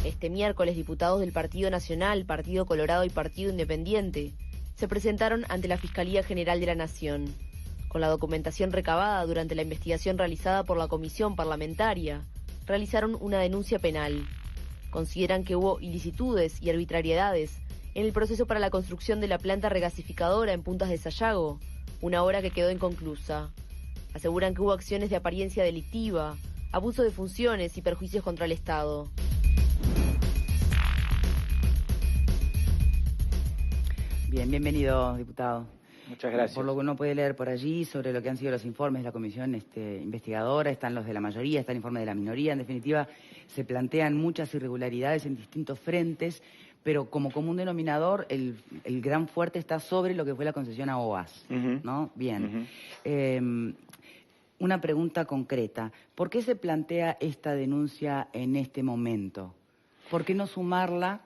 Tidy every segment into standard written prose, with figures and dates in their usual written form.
Este miércoles, diputados del Partido Nacional, Partido Colorado y Partido Independiente se presentaron ante la Fiscalía General de la Nación. Con la documentación recabada durante la investigación realizada por la Comisión Parlamentaria, realizaron una denuncia penal. Consideran que hubo ilicitudes y arbitrariedades en el proceso para la construcción de la planta regasificadora en Puntas de Sayago, una obra que quedó inconclusa. Aseguran que hubo acciones de apariencia delictiva, abuso de funciones y perjuicios contra el Estado. Bien, bienvenido, diputado. Muchas gracias. Por lo que uno puede leer por allí sobre lo que han sido los informes de la comisión investigadora, están los de la mayoría, está el informe de la minoría. En definitiva, se plantean muchas irregularidades en distintos frentes, pero como común denominador, el gran fuerte está sobre lo que fue la concesión a OAS, ¿no? Bien. Una pregunta concreta. ¿Por qué se plantea esta denuncia en este momento? ¿Por qué no sumarla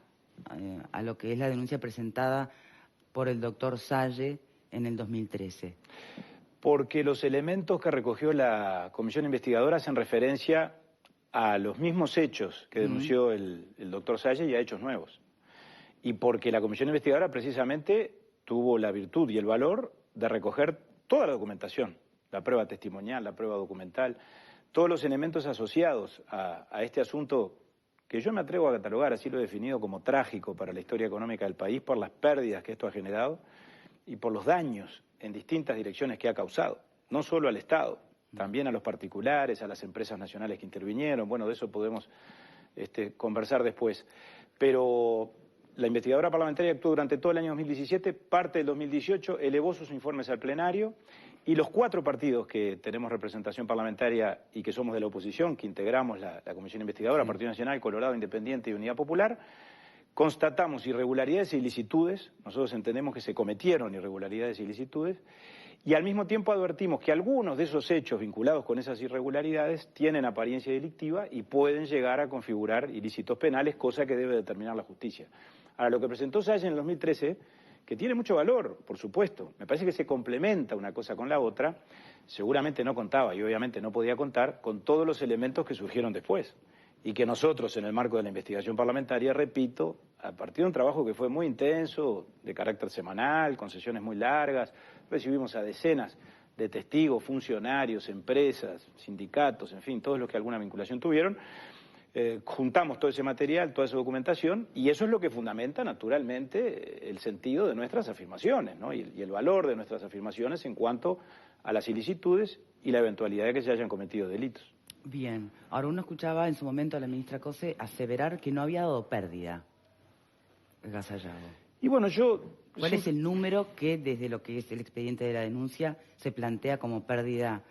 a lo que es la denuncia presentada por el doctor Salle en el 2013? Porque los elementos que recogió la comisión investigadora hacen referencia a los mismos hechos que denunció el doctor Salle y a hechos nuevos. Y porque la comisión investigadora precisamente tuvo la virtud y el valor de recoger toda la documentación, la prueba testimonial, la prueba documental, todos los elementos asociados a este asunto que yo me atrevo a catalogar, así lo he definido, como trágico para la historia económica del país por las pérdidas que esto ha generado y por los daños en distintas direcciones que ha causado, no solo al Estado, también a los particulares, a las empresas nacionales que intervinieron. Bueno, de eso podemos conversar después. Pero la investigadora parlamentaria actuó durante todo el año 2017, parte del 2018, elevó sus informes al plenario y los 4 partidos que tenemos representación parlamentaria y que somos de la oposición, que integramos la comisión investigadora, Partido Nacional, Colorado, Independiente y Unidad Popular, constatamos irregularidades e ilicitudes. Nosotros entendemos que se cometieron irregularidades e ilicitudes y al mismo tiempo advertimos que algunos de esos hechos vinculados con esas irregularidades tienen apariencia delictiva y pueden llegar a configurar ilícitos penales, cosa que debe determinar la justicia. Ahora, lo que presentó Salle en el 2013, que tiene mucho valor, por supuesto, me parece que se complementa una cosa con la otra, seguramente no contaba y obviamente no podía contar con todos los elementos que surgieron después y que nosotros en el marco de la investigación parlamentaria, repito, a partir de un trabajo que fue muy intenso, de carácter semanal, con sesiones muy largas, recibimos a decenas de testigos, funcionarios, empresas, sindicatos, en fin, todos los que alguna vinculación tuvieron, juntamos todo ese material, toda esa documentación, y eso es lo que fundamenta naturalmente el sentido de nuestras afirmaciones, ¿no? y el valor de nuestras afirmaciones en cuanto a las ilicitudes y la eventualidad de que se hayan cometido delitos. Bien. Ahora, uno escuchaba en su momento a la ministra Cose aseverar que no había dado pérdida el gas Sayago. Y bueno, ¿Cuál es el número que desde lo que es el expediente de la denuncia se plantea como pérdida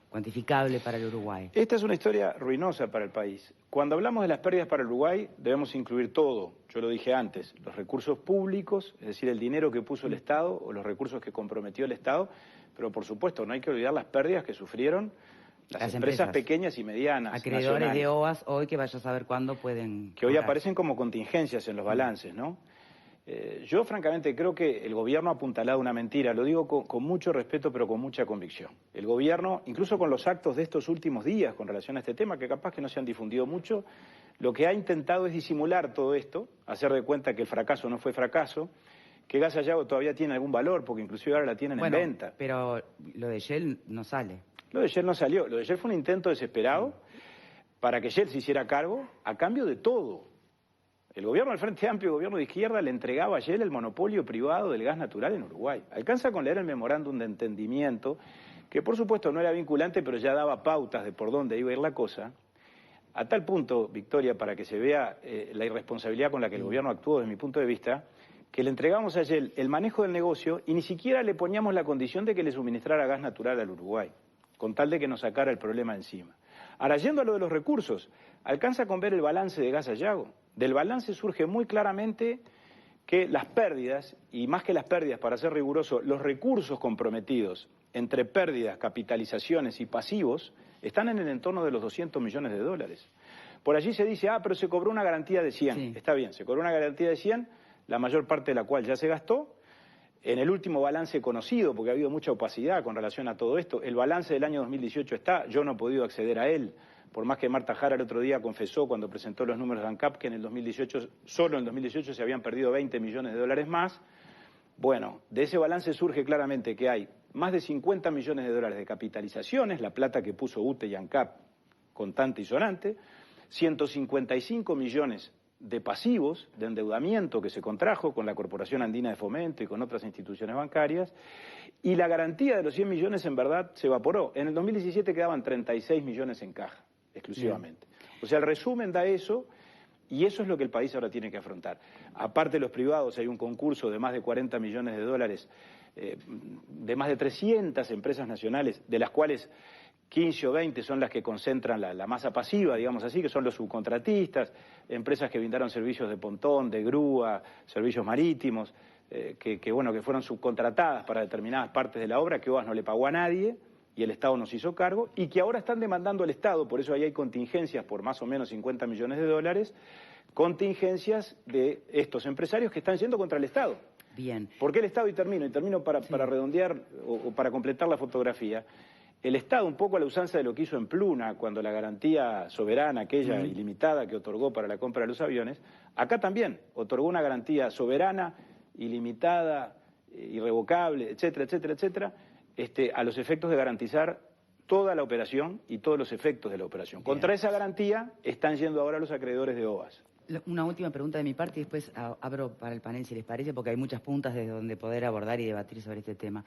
cuantificable para el Uruguay? Esta es una historia ruinosa para el país. Cuando hablamos de las pérdidas para el Uruguay, debemos incluir todo. Yo lo dije antes, los recursos públicos, es decir, el dinero que puso el Estado o los recursos que comprometió el Estado, pero por supuesto no hay que olvidar las pérdidas que sufrieron las empresas pequeñas y medianas, acreedores nacionales, de OAS hoy que vaya a saber cuándo pueden... que hoy aparecen como contingencias en los balances, ¿no? Yo francamente creo que el gobierno ha apuntalado una mentira, lo digo con mucho respeto pero con mucha convicción. El gobierno, incluso con los actos de estos últimos días con relación a este tema, que capaz que no se han difundido mucho, lo que ha intentado es disimular todo esto, hacer de cuenta que el fracaso no fue fracaso, que Gas Sayago todavía tiene algún valor, porque inclusive ahora la tienen en venta. Pero lo de Shell no sale. Lo de Shell no salió, lo de Shell fue un intento desesperado para que Shell se hiciera cargo a cambio de todo. El gobierno del Frente Amplio, el gobierno de izquierda, le entregaba a Shell el monopolio privado del gas natural en Uruguay. Alcanza con leer el memorándum de entendimiento, que por supuesto no era vinculante, pero ya daba pautas de por dónde iba a ir la cosa, a tal punto, Victoria, para que se vea la irresponsabilidad con la que el gobierno actuó desde mi punto de vista, que le entregamos a Shell el manejo del negocio y ni siquiera le poníamos la condición de que le suministrara gas natural al Uruguay, con tal de que nos sacara el problema encima. Ahora, yendo a lo de los recursos, alcanza con ver el balance de Gas Sayago. Del balance surge muy claramente que las pérdidas, y más que las pérdidas, para ser riguroso, los recursos comprometidos entre pérdidas, capitalizaciones y pasivos, están en el entorno de los 200 millones de dólares. Por allí se dice, pero se cobró una garantía de 100. Sí. Está bien, se cobró una garantía de 100, la mayor parte de la cual ya se gastó. En el último balance conocido, porque ha habido mucha opacidad con relación a todo esto, el balance del año 2018 está, yo no he podido acceder a él, por más que Marta Jara el otro día confesó cuando presentó los números de ANCAP que en el 2018, solo en el 2018 se habían perdido 20 millones de dólares más. Bueno, de ese balance surge claramente que hay más de 50 millones de dólares de capitalizaciones, la plata que puso UTE y ANCAP contante y sonante, 155 millones de pasivos de endeudamiento que se contrajo con la Corporación Andina de Fomento y con otras instituciones bancarias, y la garantía de los 100 millones en verdad se evaporó. En el 2017 quedaban 36 millones en caja, exclusivamente. O sea, el resumen da eso, y eso es lo que el país ahora tiene que afrontar. Aparte de los privados, hay un concurso de más de 40 millones de dólares, de más de 300 empresas nacionales, de las cuales 15 o 20 son las que concentran la masa pasiva, digamos así, que son los subcontratistas, empresas que brindaron servicios de pontón, de grúa, servicios marítimos, que fueron subcontratadas para determinadas partes de la obra, que OAS no le pagó a nadie y el Estado nos hizo cargo, y que ahora están demandando al Estado, por eso ahí hay contingencias por más o menos 50 millones de dólares, contingencias de estos empresarios que están yendo contra el Estado. Bien. ¿Por qué el Estado? Y termino para redondear o para completar la fotografía. El Estado, un poco a la usanza de lo que hizo en Pluna, cuando la garantía soberana, aquella ilimitada que otorgó para la compra de los aviones, acá también otorgó una garantía soberana, ilimitada, irrevocable, etcétera, etcétera, etcétera, a los efectos de garantizar toda la operación y todos los efectos de la operación. Bien. Contra esa garantía están yendo ahora los acreedores de OAS. Una última pregunta de mi parte y después abro para el panel, si les parece, porque hay muchas puntas desde donde poder abordar y debatir sobre este tema.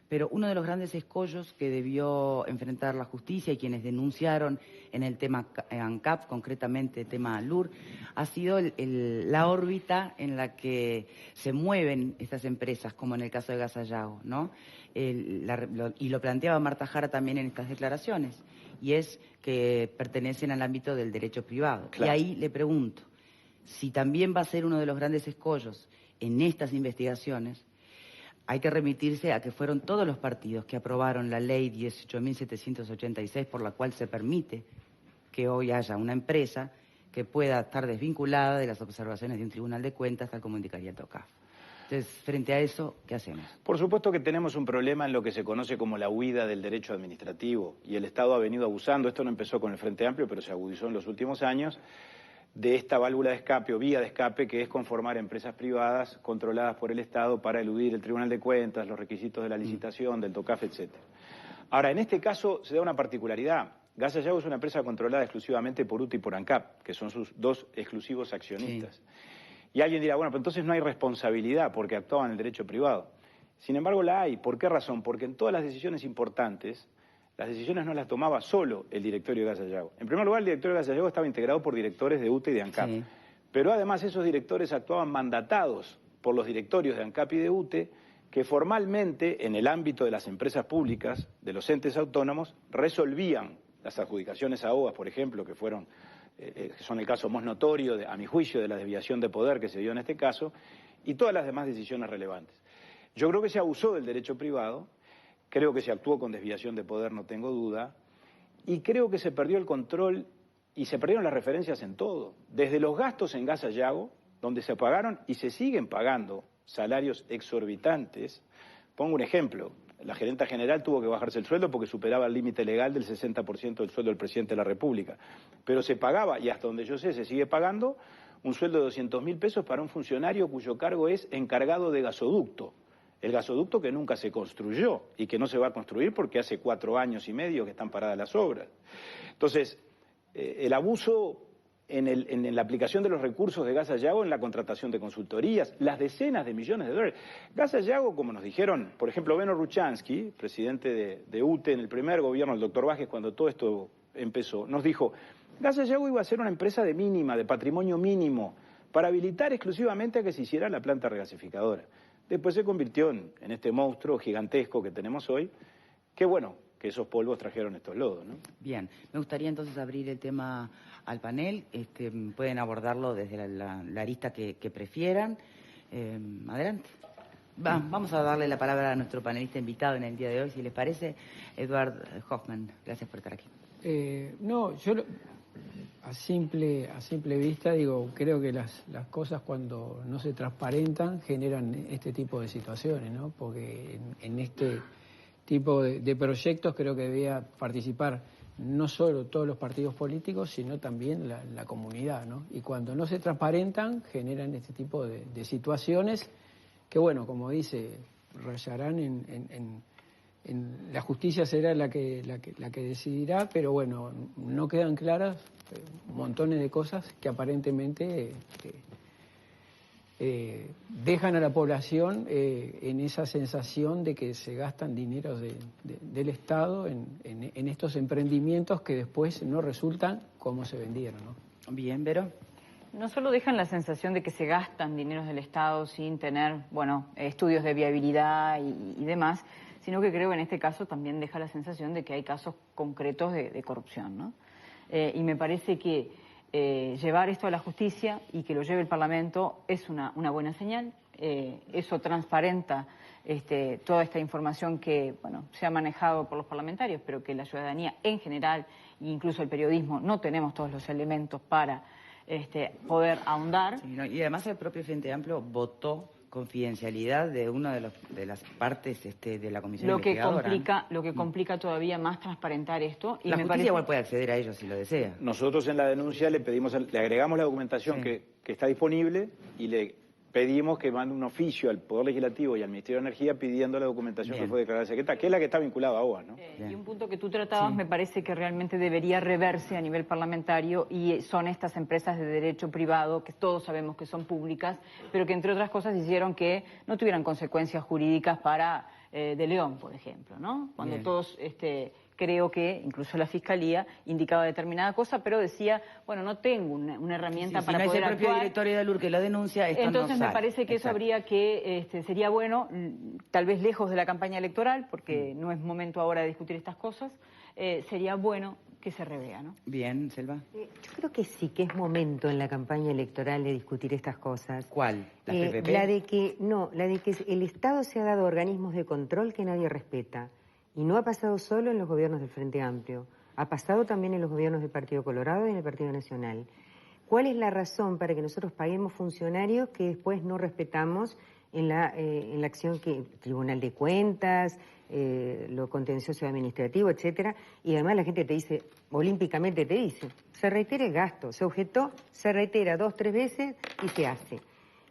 Pero uno de los grandes escollos que debió enfrentar la justicia y quienes denunciaron en el tema ANCAP, concretamente el tema LUR, ha sido la órbita en la que se mueven estas empresas, como en el caso de Gas Sayago, ¿no? Y lo planteaba Marta Jara también en estas declaraciones, y es que pertenecen al ámbito del derecho privado. Claro. Y ahí le pregunto, si también va a ser uno de los grandes escollos en estas investigaciones, hay que remitirse a que fueron todos los partidos que aprobaron la ley 18.786 por la cual se permite que hoy haya una empresa que pueda estar desvinculada de las observaciones de un tribunal de cuentas, tal como indicaría el TOCAF. Entonces, frente a eso, ¿qué hacemos? Por supuesto que tenemos un problema en lo que se conoce como la huida del derecho administrativo, y el Estado ha venido abusando, esto no empezó con el Frente Amplio, pero se agudizó en los últimos años, de esta válvula de escape o vía de escape que es conformar empresas privadas controladas por el Estado para eludir el Tribunal de Cuentas, los requisitos de la licitación, del TOCAF, etc. Ahora, en este caso se da una particularidad. Gas Sayago es una empresa controlada exclusivamente por UTE y por ANCAP, que son sus dos exclusivos accionistas. Sí. Y alguien dirá, bueno, pero entonces no hay responsabilidad porque actuaban en el derecho privado. Sin embargo, la hay. ¿Por qué razón? Porque en todas las decisiones importantes, las decisiones no las tomaba solo el directorio de Gas Sayago. En primer lugar, el directorio de Gas Sayago estaba integrado por directores de UTE y de ANCAP. Sí. Pero además esos directores actuaban mandatados por los directorios de ANCAP y de UTE, que formalmente, en el ámbito de las empresas públicas, de los entes autónomos, resolvían las adjudicaciones a OAS, por ejemplo, que son el caso más notorio, a mi juicio, de la desviación de poder que se dio en este caso, y todas las demás decisiones relevantes. Yo creo que se abusó del derecho privado. Creo que se actuó con desviación de poder, no tengo duda, y creo que se perdió el control y se perdieron las referencias en todo. Desde los gastos en Gas Sayago, donde se pagaron y se siguen pagando salarios exorbitantes. Pongo un ejemplo, la gerenta general tuvo que bajarse el sueldo porque superaba el límite legal del 60% del sueldo del presidente de la República. Pero se pagaba, y hasta donde yo sé se sigue pagando, un sueldo de 200.000 pesos para un funcionario cuyo cargo es encargado de gasoducto. El gasoducto que nunca se construyó y que no se va a construir porque hace 4 años y medio que están paradas las obras. Entonces, el abuso en la aplicación de los recursos de Gas Sayago en la contratación de consultorías, las decenas de millones de dólares. Gas Sayago, como nos dijeron, por ejemplo, Beno Ruchansky, presidente de UTE en el primer gobierno del doctor Vázquez, cuando todo esto empezó, nos dijo, Gas Sayago iba a ser una empresa de patrimonio mínimo, para habilitar exclusivamente a que se hiciera la planta regasificadora. Después se convirtió en este monstruo gigantesco que tenemos hoy, que bueno, que esos polvos trajeron estos lodos, ¿no? Bien, me gustaría entonces abrir el tema al panel, pueden abordarlo desde la arista que prefieran. Adelante. Vamos a darle la palabra a nuestro panelista invitado en el día de hoy, si les parece, Eduard Hoffman. Gracias por estar aquí. No, yo a simple vista digo, creo que las cosas cuando no se transparentan generan este tipo de situaciones, ¿no? Porque en este tipo de proyectos creo que debía participar no solo todos los partidos políticos, sino también la comunidad, ¿no? Y cuando no se transparentan, generan este tipo de situaciones que, bueno, como dice, rayarán en la justicia será la que decidirá, pero bueno, no quedan claras montones de cosas que aparentemente dejan a la población en esa sensación de que se gastan dineros del Estado en estos emprendimientos que después no resultan como se vendieron, ¿no? Bien, Vero. No solo dejan la sensación de que se gastan dineros del Estado sin tener, bueno, estudios de viabilidad y demás, sino que creo que en este caso también deja la sensación de que hay casos concretos de corrupción, ¿no? Y me parece que llevar esto a la justicia y que lo lleve el Parlamento es una buena señal. Eso transparenta toda esta información que, bueno, se ha manejado por los parlamentarios, pero que la ciudadanía en general, e incluso el periodismo, no tenemos todos los elementos para poder ahondar. Sí, no, y además el propio Frente Amplio votó confidencialidad de una de las partes de la comisión investigadora. Lo que complica todavía más transparentar esto. Y la me justicia parece... igual puede acceder a ello si lo desea. Nosotros en la denuncia le agregamos la documentación que está disponible y le pedimos que mande un oficio al Poder Legislativo y al Ministerio de Energía pidiendo la documentación que fue declarada secreta, que es la que está vinculada a OA, ¿no? Y un punto que tú tratabas me parece que realmente debería reverse a nivel parlamentario y son estas empresas de derecho privado que todos sabemos que son públicas, pero que entre otras cosas hicieron que no tuvieran consecuencias jurídicas para De León, por ejemplo, ¿no? Cuando todos... creo que incluso la Fiscalía indicaba determinada cosa, pero decía, bueno, no tengo una herramienta para poder actuar. Si no es el propio directorio de ALUR que lo denuncia, esto entonces no sale. Me parece que eso habría que, sería bueno, tal vez lejos de la campaña electoral, porque no es momento ahora de discutir estas cosas, sería bueno que se revea, ¿no? Bien, Selva. Yo creo que sí, que es momento en la campaña electoral de discutir estas cosas. ¿Cuál? ¿La PPP? La de que el Estado se ha dado organismos de control que nadie respeta. Y no ha pasado solo en los gobiernos del Frente Amplio, ha pasado también en los gobiernos del Partido Colorado y en el Partido Nacional. ¿Cuál es la razón para que nosotros paguemos funcionarios que después no respetamos en la acción que Tribunal de Cuentas, lo contencioso administrativo, etcétera? Y además la gente te dice, olímpicamente te dice, se reitera el gasto, se objetó, se reitera 2, 3 veces y se hace.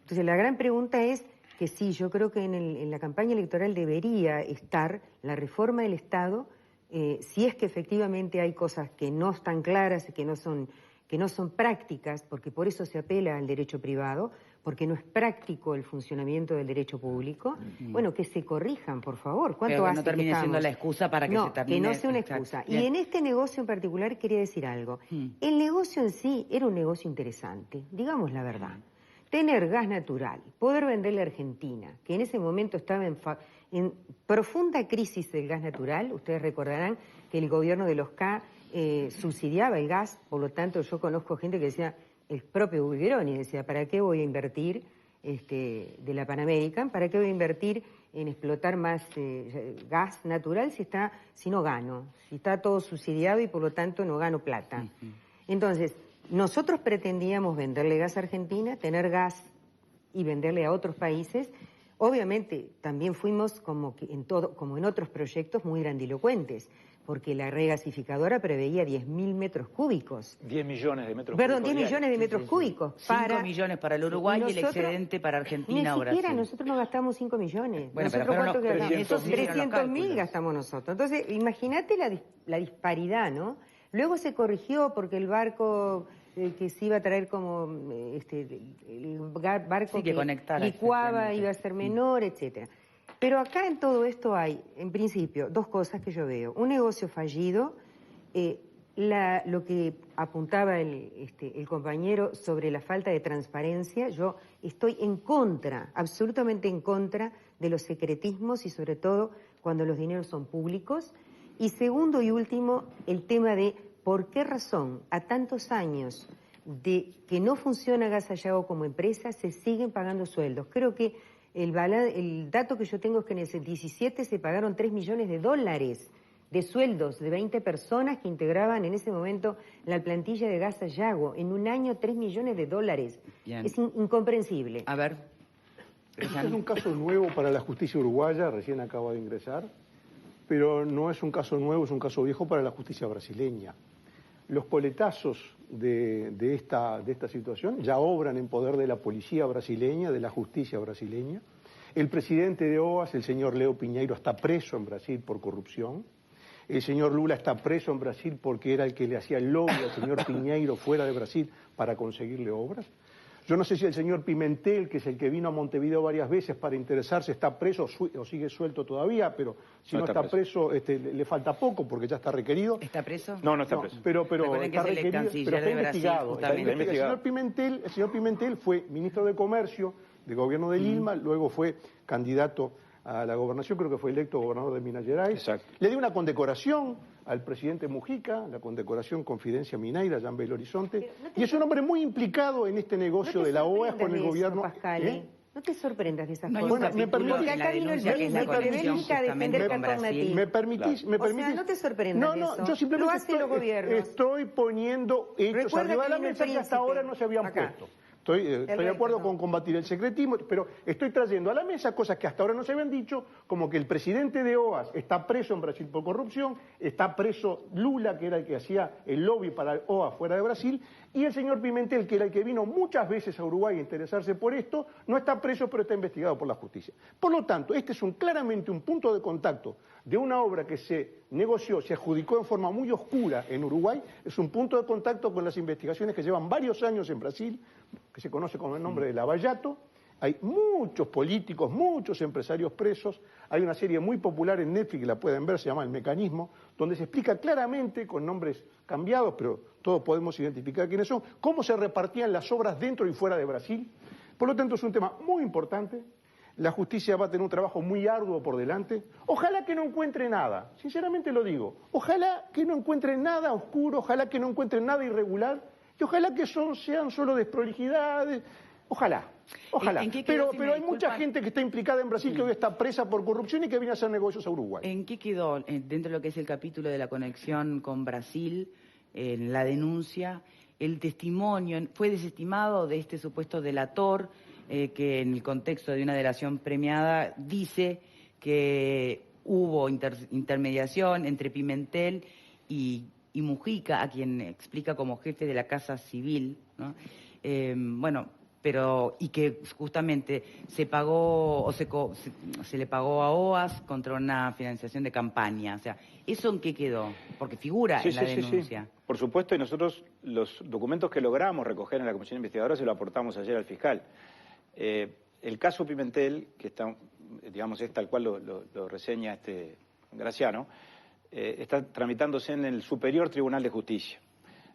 Entonces la gran pregunta es que sí, yo creo que en la campaña electoral debería estar la reforma del Estado, si es que efectivamente hay cosas que no están claras, que no son prácticas, porque por eso se apela al derecho privado, porque no es práctico el funcionamiento del derecho público, bueno, que se corrijan, por favor. ¿Cuánto hace no termine siendo la excusa para que se termine? No, que no sea una excusa. Y en este negocio en particular quería decir algo. El negocio en sí era un negocio interesante, digamos la verdad. Tener gas natural, poder venderle a Argentina, que en ese momento estaba en profunda crisis del gas natural. Ustedes recordarán que el gobierno de los K subsidiaba el gas, por lo tanto yo conozco gente que decía, el propio Bulgeroni decía, ¿para qué voy a invertir de la Pan American? ¿Para qué voy a invertir en explotar más gas natural si no gano? Si está todo subsidiado y por lo tanto no gano plata. Entonces, nosotros pretendíamos venderle gas a Argentina, tener gas y venderle a otros países. Obviamente también fuimos como en otros proyectos muy grandilocuentes, porque la regasificadora preveía 10.000 metros cúbicos. 10 millones de metros cúbicos. Perdón, 10 millones de metros cúbicos. 5 millones para el Uruguay y el excedente para Argentina o Brasil. Ni siquiera nosotros no gastamos 5 millones. Bueno, nosotros pero 300.000 gastamos nosotros. Entonces, imagínate la disparidad, ¿no? Luego se corrigió porque el barco que se iba a traer como el barco que licuaba iba a ser menor, etcétera. Pero acá en todo esto hay, en principio, dos cosas que yo veo. Un negocio fallido, lo que apuntaba el compañero sobre la falta de transparencia, yo estoy en contra, absolutamente en contra de los secretismos y sobre todo cuando los dineros son públicos. Y segundo y último, el tema de por qué razón a tantos años de que no funciona Gas Sayago como empresa se siguen pagando sueldos. Creo que el dato que yo tengo es que en el 17 se pagaron $3 millones de sueldos de 20 personas que integraban en ese momento la plantilla de Gas Sayago. En un año $3 millones. Bien. Es incomprensible. A ver. Este es un caso nuevo para la justicia uruguaya, recién acaba de ingresar, pero no es un caso nuevo, es un caso viejo para la justicia brasileña. Los coletazos de esta situación ya obran en poder de la policía brasileña, de la justicia brasileña. El presidente de OAS, el señor Leo Pinheiro, está preso en Brasil por corrupción. El señor Lula está preso en Brasil porque era el que le hacía el lobby al señor Pinheiro fuera de Brasil para conseguirle obras. Yo no sé si el señor Pimentel, que es el que vino a Montevideo varias veces para interesarse, está preso o sigue suelto todavía, pero si no está preso, le falta poco porque ya está requerido. ¿Está preso? No, no está preso. Pero está requerido, pero está investigado. El señor Pimentel fue ministro de Comercio del gobierno de Lima, luego fue candidato a la gobernación, creo que fue electo gobernador de Minas Gerais. Exacto. Le dio una condecoración al presidente Mujica, la condecoración Confidencia Mineira, allá en Belo Horizonte, y es un hombre muy implicado en este negocio de la OAS con el gobierno. Pascal, no te sorprendas de esas No, cosas. bueno, me permitís, porque acá vino el ministro de Bélgica a defender Cartonati. ¿Me permitís? O sea, no te sorprendas de eso. Yo simplemente lo hacen los gobiernos. estoy poniendo hechos Recuerda arriba de la que vino el mesa que hasta ahora no se habían acá. puesto. Estoy de acuerdo con combatir el secretismo, pero estoy trayendo a la mesa cosas que hasta ahora no se habían dicho, como que el presidente de OAS está preso en Brasil por corrupción, está preso Lula, que era el que hacía el lobby para el OAS fuera de Brasil, y el señor Pimentel, que era el que vino muchas veces a Uruguay a interesarse por esto, no está preso, pero está investigado por la justicia. Por lo tanto, este es claramente un punto de contacto de una obra que se negoció, se adjudicó en forma muy oscura en Uruguay, es un punto de contacto con las investigaciones que llevan varios años en Brasil, que se conoce con el nombre de Lava Jato. Hay muchos políticos, muchos empresarios presos. Hay una serie muy popular en Netflix que la pueden ver, se llama El Mecanismo, donde se explica claramente, con nombres cambiados, pero todos podemos identificar quiénes son, cómo se repartían las obras dentro y fuera de Brasil. Por lo tanto, es un tema muy importante. La justicia va a tener un trabajo muy arduo por delante. Ojalá que no encuentre nada, sinceramente lo digo. Ojalá que no encuentre nada oscuro, ojalá que no encuentre nada irregular, y ojalá que sean solo desprolijidades. Ojalá. Pero hay mucha gente que está implicada en Brasil que hoy está presa por corrupción y que viene a hacer negocios a Uruguay. ¿En qué quedó, dentro de lo que es el capítulo de la conexión con Brasil, en la denuncia, el testimonio? ¿Fue desestimado de este supuesto delator que en el contexto de una delación premiada dice que hubo intermediación entre Pimentel y Mujica, a quien explica como jefe de la Casa Civil, ¿no? Y que justamente se pagó o se le pagó a OAS contra una financiación de campaña? O sea, ¿eso en qué quedó? Porque figura en la denuncia. Sí. Por supuesto, y nosotros los documentos que logramos recoger en la Comisión Investigadora se lo aportamos ayer al fiscal. El caso Pimentel, que está, digamos, es tal cual lo reseña Graciano, está tramitándose en el Superior Tribunal de Justicia.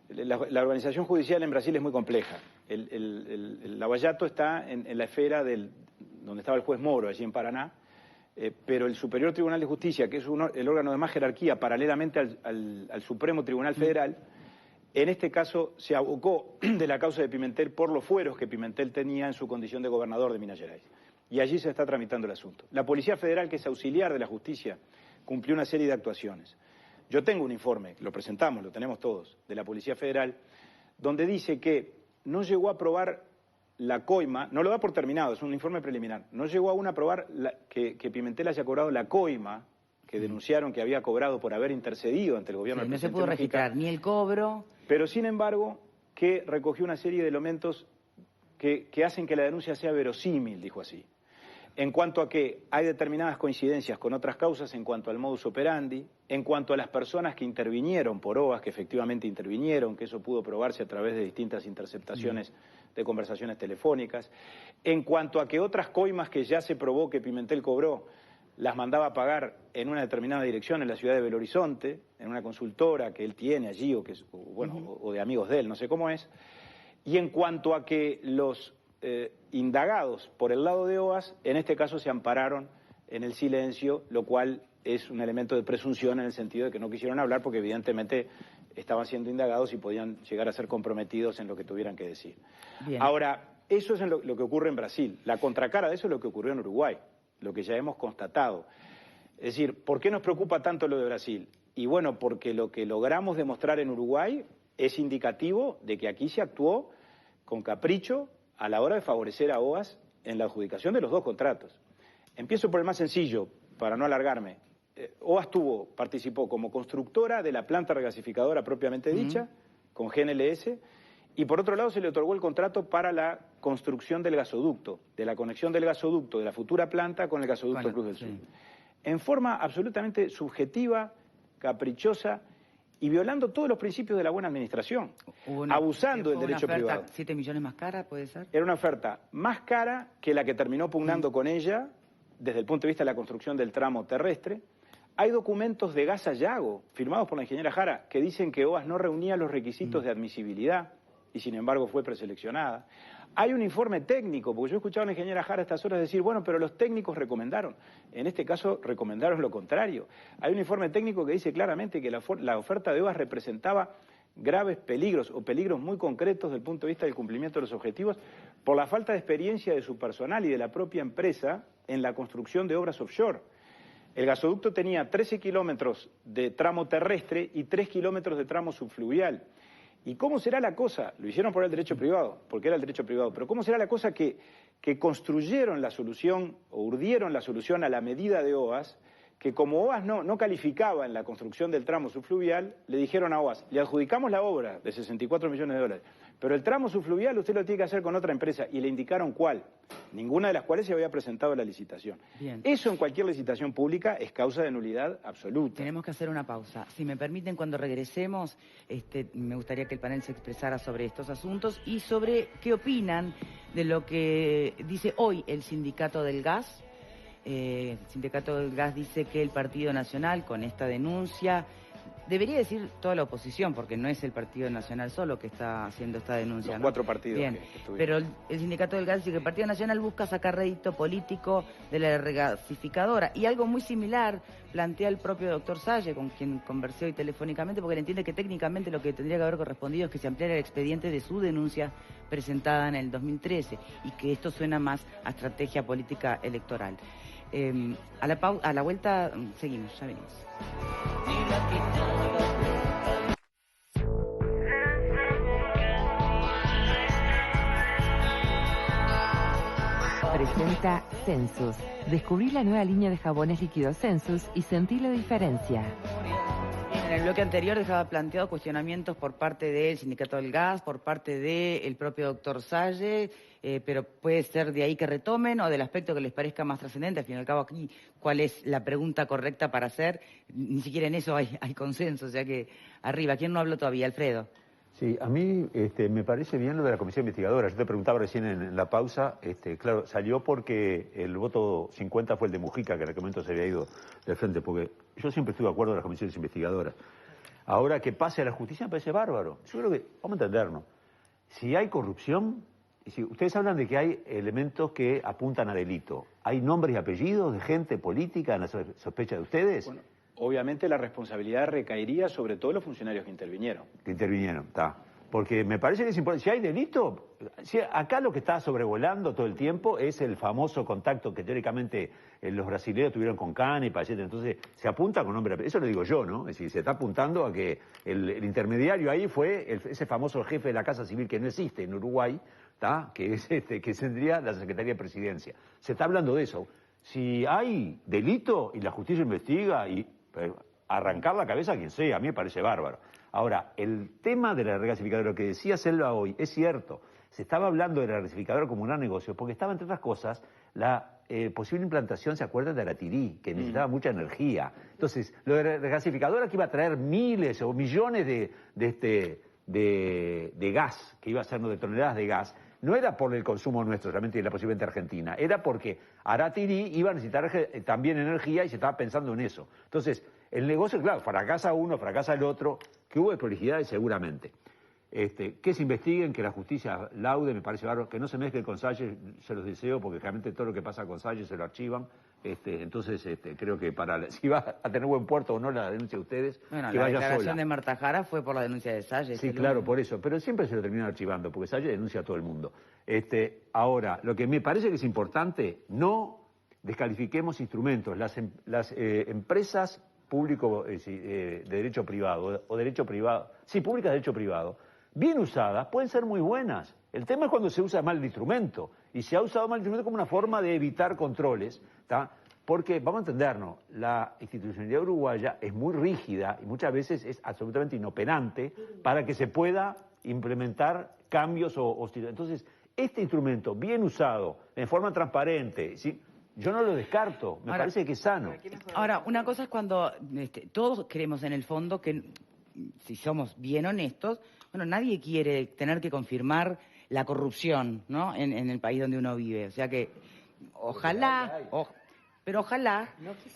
La organización judicial en Brasil es muy compleja. El Lava Jato está en la esfera donde estaba el juez Moro, allí en Paraná, pero el Superior Tribunal de Justicia, que es el órgano de más jerarquía paralelamente al Supremo Tribunal Federal, en este caso se abocó de la causa de Pimentel por los fueros que Pimentel tenía en su condición de gobernador de Minas Gerais. Y allí se está tramitando el asunto. La Policía Federal, que es auxiliar de la justicia, cumplió una serie de actuaciones. Yo tengo un informe, lo presentamos, lo tenemos todos, de la Policía Federal, donde dice que no llegó a aprobar la coima, no lo da por terminado, es un informe preliminar, no llegó aún a aprobar que Pimentel haya cobrado la coima que denunciaron que había cobrado por haber intercedido ante el gobierno del presidente No se pudo registrar ni el cobro. Pero sin embargo, que recogió una serie de elementos que hacen que la denuncia sea verosímil, dijo así. En cuanto a que hay determinadas coincidencias con otras causas, en cuanto al modus operandi, en cuanto a las personas que intervinieron por OAS, que efectivamente intervinieron, que eso pudo probarse a través de distintas interceptaciones de conversaciones telefónicas, en cuanto a que otras coimas que ya se probó que Pimentel cobró, las mandaba a pagar en una determinada dirección en la ciudad de Belo Horizonte, en una consultora que él tiene allí, o de amigos de él, no sé cómo es, y en cuanto a que los indagados por el lado de OAS, en este caso se ampararon en el silencio, lo cual es un elemento de presunción en el sentido de que no quisieron hablar porque evidentemente estaban siendo indagados y podían llegar a ser comprometidos en lo que tuvieran que decir. Bien. Ahora, eso es lo que ocurre en Brasil. La contracara de eso es lo que ocurrió en Uruguay, lo que ya hemos constatado. Es decir, ¿por qué nos preocupa tanto lo de Brasil? Y bueno, porque lo que logramos demostrar en Uruguay es indicativo de que aquí se actuó con capricho a la hora de favorecer a OAS en la adjudicación de los dos contratos. Empiezo por el más sencillo, para no alargarme. OAS participó como constructora de la planta regasificadora propiamente dicha, con GNLS, y por otro lado se le otorgó el contrato para la construcción del gasoducto, de la conexión del gasoducto de la futura planta con el gasoducto Cruz del Sur. En forma absolutamente subjetiva, caprichosa y violando todos los principios de la buena administración, abusando del derecho privado. ¿7 millones más cara, puede ser? Era una oferta más cara que la que terminó pugnando con ella desde el punto de vista de la construcción del tramo terrestre. Hay documentos de Gas Sayago, firmados por la ingeniera Jara, que dicen que OAS no reunía los requisitos de admisibilidad y sin embargo fue preseleccionada. Hay un informe técnico, porque yo he escuchado a la ingeniera Jara a estas horas decir, bueno, pero los técnicos recomendaron. En este caso recomendaron lo contrario. Hay un informe técnico que dice claramente que la oferta de OAS representaba graves peligros o peligros muy concretos desde el punto de vista del cumplimiento de los objetivos por la falta de experiencia de su personal y de la propia empresa en la construcción de obras offshore. El gasoducto tenía 13 kilómetros de tramo terrestre y 3 kilómetros de tramo subfluvial. ¿Y cómo será la cosa? Lo hicieron por el derecho privado, porque era el derecho privado, pero ¿cómo será la cosa que construyeron la solución o urdieron la solución a la medida de OAS, que como OAS no calificaba en la construcción del tramo subfluvial, le dijeron a OAS, le adjudicamos la obra de 64 millones de dólares, pero el tramo subfluvial usted lo tiene que hacer con otra empresa, y le indicaron cuál, ninguna de las cuales se había presentado en la licitación. Bien. Eso en cualquier licitación pública es causa de nulidad absoluta. Tenemos que hacer una pausa. Si me permiten, cuando regresemos, me gustaría que el panel se expresara sobre estos asuntos y sobre qué opinan de lo que dice hoy el Sindicato del Gas. El Sindicato del Gas dice que el Partido Nacional, con esta denuncia, debería decir toda la oposición, porque no es el Partido Nacional solo que está haciendo esta denuncia. Los 4 cuatro partidos. Bien, pero el Sindicato del Gas dice que el Partido Nacional busca sacar rédito político de la regasificadora. Y algo muy similar plantea el propio doctor Salle, con quien conversé hoy telefónicamente, porque él entiende que técnicamente lo que tendría que haber correspondido es que se ampliara el expediente de su denuncia presentada en el 2013, y que esto suena más a estrategia política electoral. A la vuelta seguimos, ya venimos. Presenta Sensus. Descubrí la nueva línea de jabones líquidos Sensus y sentí la diferencia. En el bloque anterior dejaba planteado cuestionamientos por parte del Sindicato del Gas, por parte del propio doctor Salle, pero puede ser de ahí que retomen o del aspecto que les parezca más trascendente. Al fin y al cabo aquí, ¿cuál es la pregunta correcta para hacer? Ni siquiera en eso hay consenso, o sea que arriba. ¿Quién no habló todavía? Alfredo. Sí, a mí me parece bien lo de la comisión investigadora. Yo te preguntaba recién en la pausa, claro, salió porque el voto 50 fue el de Mujica, que en aquel momento se había ido del frente, porque yo siempre estuve de acuerdo con las comisiones investigadoras. Ahora que pase a la justicia me parece bárbaro. Yo creo que, vamos a entendernos, si hay corrupción, si ustedes hablan de que hay elementos que apuntan a delito, ¿hay nombres y apellidos de gente política en la sospecha de ustedes? Bueno, obviamente la responsabilidad recaería sobre todos los funcionarios que intervinieron. Está. Porque me parece que es importante. Si hay delito, acá lo que está sobrevolando todo el tiempo es el famoso contacto que teóricamente los brasileños tuvieron con Canepa, etc. Entonces se apunta con nombre. Eso lo digo yo, ¿no? Es decir, se está apuntando a que el intermediario ahí fue ese famoso jefe de la Casa Civil que no existe en Uruguay, ¿tá? Que es que tendría la Secretaría de Presidencia. Se está hablando de eso. Si hay delito y la justicia investiga y arrancar la cabeza a quien sea, a mí me parece bárbaro. Ahora, el tema de la regasificadora, lo que decía Selva hoy, es cierto. Se estaba hablando de la regasificadora como un gran negocio, porque estaba, entre otras cosas, la posible implantación, ¿se acuerdan de Aratirí? Que necesitaba mucha energía. Entonces, lo de la regasificadora que iba a traer miles o millones de gas, que iba a ser de toneladas de gas, no era por el consumo nuestro realmente y la posibilidad de Argentina, era porque Aratirí iba a necesitar también energía y se estaba pensando en eso. Entonces, el negocio, claro, fracasa uno, fracasa el otro, que hubo desprolijidades seguramente. Que se investiguen, que la justicia laude, me parece bárbaro, que no se mezcle con Salle, se los deseo, porque realmente todo lo que pasa con Salle se lo archivan. Entonces, creo que si va a tener buen puerto o no la denuncia de ustedes, bueno, que la vaya declaración sola. de Marta Jara fue por la denuncia de Salle. Sí, claro, por eso. Pero siempre se lo terminan archivando, porque Salle denuncia a todo el mundo. Ahora, lo que me parece que es importante, no descalifiquemos instrumentos. Las empresas público de derecho privado o derecho privado, sí, públicas de derecho privado, bien usadas, pueden ser muy buenas. El tema es cuando se usa mal el instrumento, y se ha usado mal el instrumento como una forma de evitar controles, ¿tá? Porque, vamos a entendernos, la institucionalidad uruguaya es muy rígida y muchas veces es absolutamente inoperante para que se pueda implementar cambios o entonces, este instrumento bien usado, en forma transparente, ¿sí? Yo no lo descarto, me parece que es sano. Ahora, una cosa es cuando todos creemos en el fondo que, si somos bien honestos, bueno, nadie quiere tener que confirmar la corrupción, ¿no? En el país donde uno vive. O sea que, ojalá, pero ojalá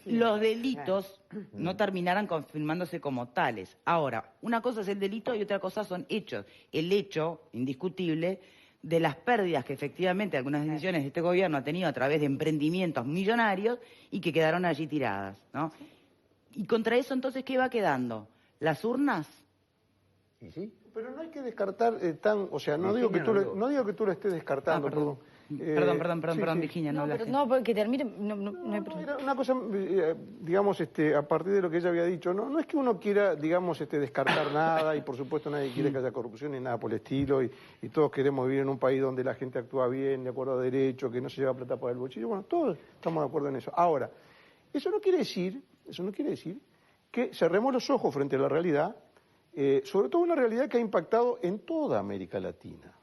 los delitos no terminaran confirmándose como tales. Ahora, una cosa es el delito y otra cosa son hechos. El hecho indiscutible de las pérdidas que efectivamente algunas decisiones de este gobierno ha tenido a través de emprendimientos millonarios y que quedaron allí tiradas, ¿no? Y contra eso, entonces, ¿qué va quedando? ¿Las urnas? ¿Y sí? Pero no hay que descartar o sea, no digo que tú lo estés descartando, perdón. Perdón, Virginia, no hablaste. No, porque termine, no hay era una cosa, digamos, a partir de lo que ella había dicho, no es que uno quiera, digamos, descartar nada, y por supuesto nadie quiere que haya corrupción ni nada por el estilo, y todos queremos vivir en un país donde la gente actúa bien, de acuerdo a derecho, que no se lleva plata por el bolsillo, bueno, todos estamos de acuerdo en eso. Ahora, eso no quiere decir que cerremos los ojos frente a la realidad, sobre todo una realidad que ha impactado en toda América Latina,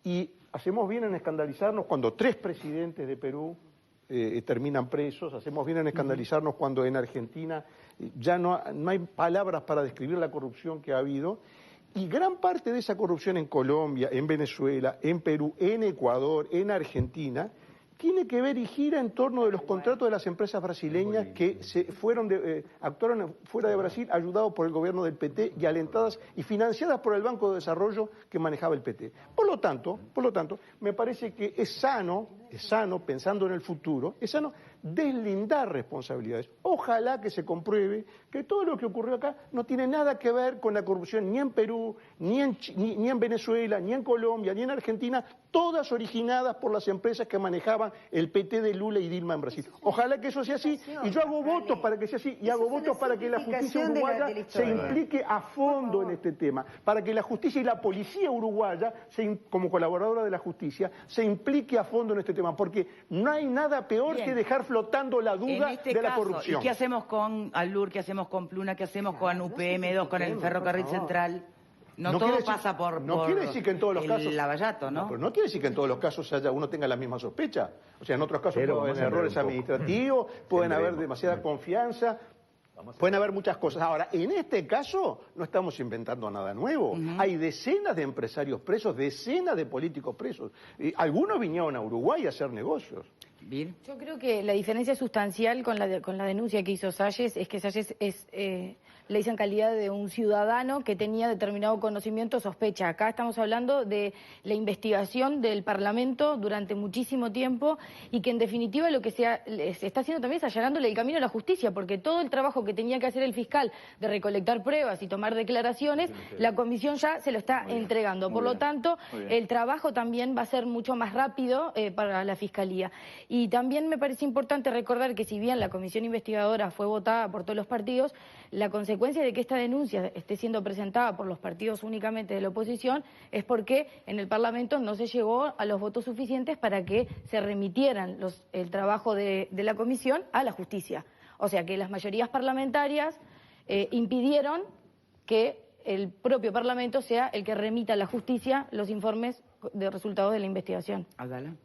Y hacemos bien en escandalizarnos cuando 3 presidentes de Perú terminan presos, hacemos bien en escandalizarnos cuando en Argentina ya no hay palabras para describir la corrupción que ha habido, y gran parte de esa corrupción en Colombia, en Venezuela, en Perú, en Ecuador, en Argentina, tiene que ver y gira en torno de los contratos de las empresas brasileñas que actuaron fuera de Brasil, ayudados por el gobierno del PT y alentadas y financiadas por el Banco de Desarrollo que manejaba el PT. Por lo tanto, me parece que es sano, pensando en el futuro, es sano deslindar responsabilidades. Ojalá que se compruebe que todo lo que ocurrió acá no tiene nada que ver con la corrupción ni en Perú, ni en Venezuela, ni en Colombia, ni en Argentina, todas originadas por las empresas que manejaban el PT de Lula y Dilma en Brasil. Ojalá que eso sea así, y yo hago votos para que sea así, y hago votos para que la justicia uruguaya se implique a fondo en este tema, para que la justicia y la policía uruguaya, como colaboradora de la justicia, se implique a fondo en este tema, porque no hay nada peor que dejar flotando la duda de la corrupción. ¿Y qué hacemos con Alur, qué hacemos con Pluna, qué hacemos con UPM2, con el ferrocarril central? No todo pasa por quiere decir que en todos los casos Lavallato, ¿no? Pero no quiere decir que en todos los casos uno tenga la misma sospecha. O sea, en otros casos pueden haber errores administrativos, pueden haber demasiada confianza, pueden haber muchas cosas. Ahora, en este caso no estamos inventando nada nuevo. Hay decenas de empresarios presos, decenas de políticos presos. Algunos vinieron a Uruguay a hacer negocios. Bien. Yo creo que la diferencia sustancial con la denuncia que hizo Salles es que Salles le hizo en calidad de un ciudadano que tenía determinado conocimiento o sospecha. Acá estamos hablando de la investigación del Parlamento durante muchísimo tiempo y que en definitiva lo que se está haciendo también es allanándole el camino a la justicia, porque todo el trabajo que tenía que hacer el fiscal de recolectar pruebas y tomar declaraciones, la comisión ya se lo está entregando. Por lo tanto, el trabajo también va a ser mucho más rápido para la Fiscalía. Y también me parece importante recordar que si bien la comisión investigadora fue votada por todos los partidos, la consecuencia de que esta denuncia esté siendo presentada por los partidos únicamente de la oposición es porque en el Parlamento no se llegó a los votos suficientes para que se remitieran el trabajo de la comisión a la justicia. O sea que las mayorías parlamentarias impidieron que el propio Parlamento sea el que remita a la justicia los informes de resultados de la investigación.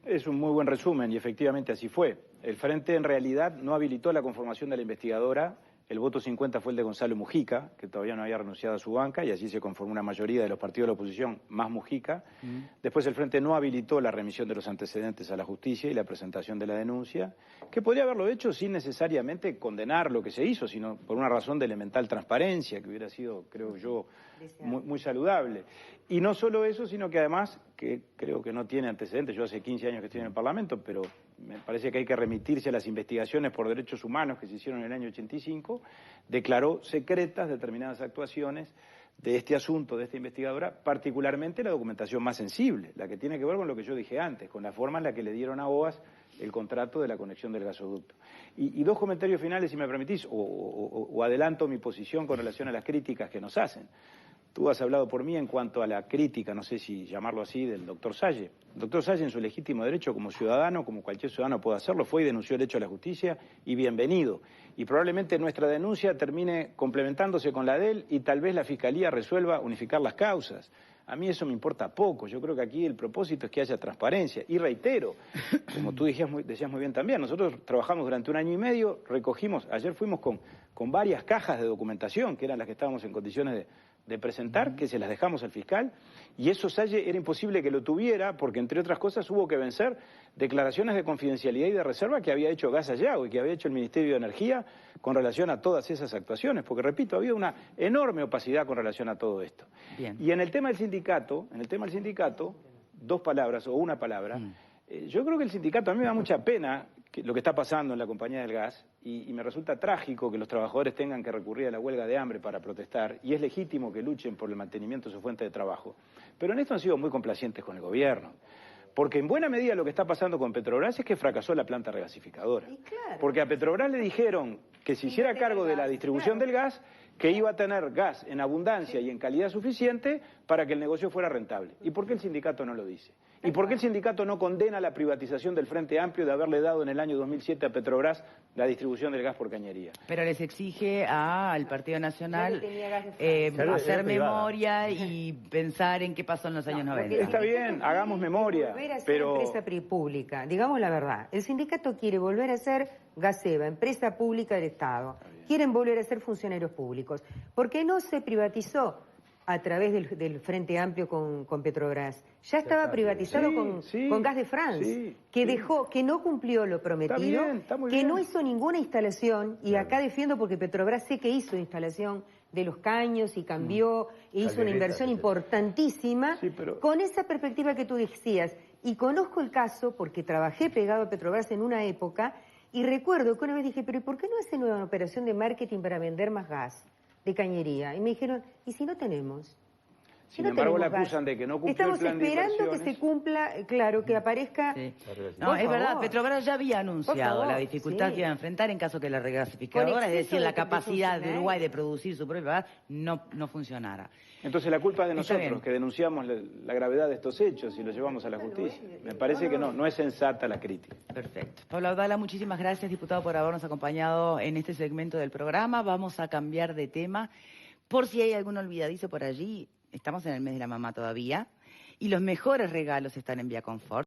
Es un muy buen resumen y efectivamente así fue. El Frente en realidad no habilitó la conformación de la investigadora. El voto 50 fue el de Gonzalo Mujica, que todavía no había renunciado a su banca, y así se conformó una mayoría de los partidos de la oposición, más Mujica. Después el Frente no habilitó la remisión de los antecedentes a la justicia y la presentación de la denuncia, que podría haberlo hecho sin necesariamente condenar lo que se hizo, sino por una razón de elemental transparencia, que hubiera sido, creo yo, muy saludable. Y no solo eso, sino que además, que creo que no tiene antecedentes, yo hace 15 años que estoy en el Parlamento, pero me parece que hay que remitirse a las investigaciones por derechos humanos que se hicieron en el año 85, declaró secretas determinadas actuaciones de este asunto, de esta investigadora, particularmente la documentación más sensible, la que tiene que ver con lo que yo dije antes, con la forma en la que le dieron a OAS el contrato de la conexión del gasoducto. Y dos comentarios finales, si me permitís, o adelanto mi posición con relación a las críticas que nos hacen. tú has hablado por mí en cuanto a la crítica, no sé si llamarlo así, del doctor Salle. El doctor Salle, en su legítimo derecho como ciudadano, como cualquier ciudadano puede hacerlo, fue y denunció el hecho a la justicia, y bienvenido. Y probablemente nuestra denuncia termine complementándose con la de él, y tal vez la Fiscalía resuelva unificar las causas. A mí eso me importa poco. Yo creo que aquí el propósito es que haya transparencia. Y reitero, como tú decías muy bien también, nosotros trabajamos durante 1 año y medio, recogimos, ayer fuimos con varias cajas de documentación, que eran las que estábamos en condiciones de presentar, que se las dejamos al fiscal, y eso Salle era imposible que lo tuviera, porque entre otras cosas hubo que vencer declaraciones de confidencialidad y de reserva que había hecho Gas Allao y que había hecho el Ministerio de Energía con relación a todas esas actuaciones, porque repito, había una enorme opacidad con relación a todo esto. Bien. Y en el tema del sindicato, 2 palabras o 1 palabra, yo creo que el sindicato, a mí me da mucha pena lo que está pasando en la compañía del gas, y me resulta trágico que los trabajadores tengan que recurrir a la huelga de hambre para protestar, y es legítimo que luchen por el mantenimiento de su fuente de trabajo. Pero en esto han sido muy complacientes con el gobierno, porque en buena medida lo que está pasando con Petrobras es que fracasó la planta regasificadora. Claro. Porque a Petrobras le dijeron que se hiciera cargo de la distribución del gas, que iba a tener gas en abundancia y en calidad suficiente para que el negocio fuera rentable. ¿Y por qué el sindicato no lo dice? ¿Y por qué el sindicato no condena la privatización del Frente Amplio de haberle dado en el año 2007 a Petrobras la distribución del gas por cañería? Pero les exige al Partido Nacional Claro, hacer era privada. memoria y pensar en qué pasó en los años 90. Está bien, hagamos memoria, Volver a ser pero... empresa pública, digamos la verdad. El sindicato quiere volver a ser Gaseba, empresa pública del Estado. Quieren volver a ser funcionarios públicos. ¿Por qué no se privatizó a través del Frente Amplio con Petrobras? Ya estaba privatizado con Gas de France, que no cumplió lo prometido, está muy que bien. no hizo ninguna instalación, y acá defiendo porque Petrobras sé que hizo instalación de los caños y cambió, e hizo una inversión importantísima, con esa perspectiva que tú decías. Y conozco el caso porque trabajé pegado a Petrobras en una época, y recuerdo que una vez dije, pero ¿y por qué no hacen una operación de marketing para vender más gas de cañería? Y me dijeron, ¿y si no tenemos? Sin embargo, la acusan de que no cumplió el plan de Estamos esperando que inversiones. se cumpla, claro, que aparezca... Sí. No, Por es verdad, favor. Petrobras ya había anunciado Por favor, la dificultad sí. que iba a enfrentar en caso que la regasificadora, es decir, la capacidad de Uruguay de producir su propio gas, no funcionara. Entonces la culpa es de Está nosotros, bien. que denunciamos la gravedad de estos hechos y los llevamos a la justicia. Me parece que no es sensata la crítica. Perfecto. Pablo Abdala, muchísimas gracias, diputado, por habernos acompañado en este segmento del programa. Vamos a cambiar de tema. Por si hay algún olvidadizo por allí, estamos en el mes de la mamá todavía, y los mejores regalos están en Vía Confort.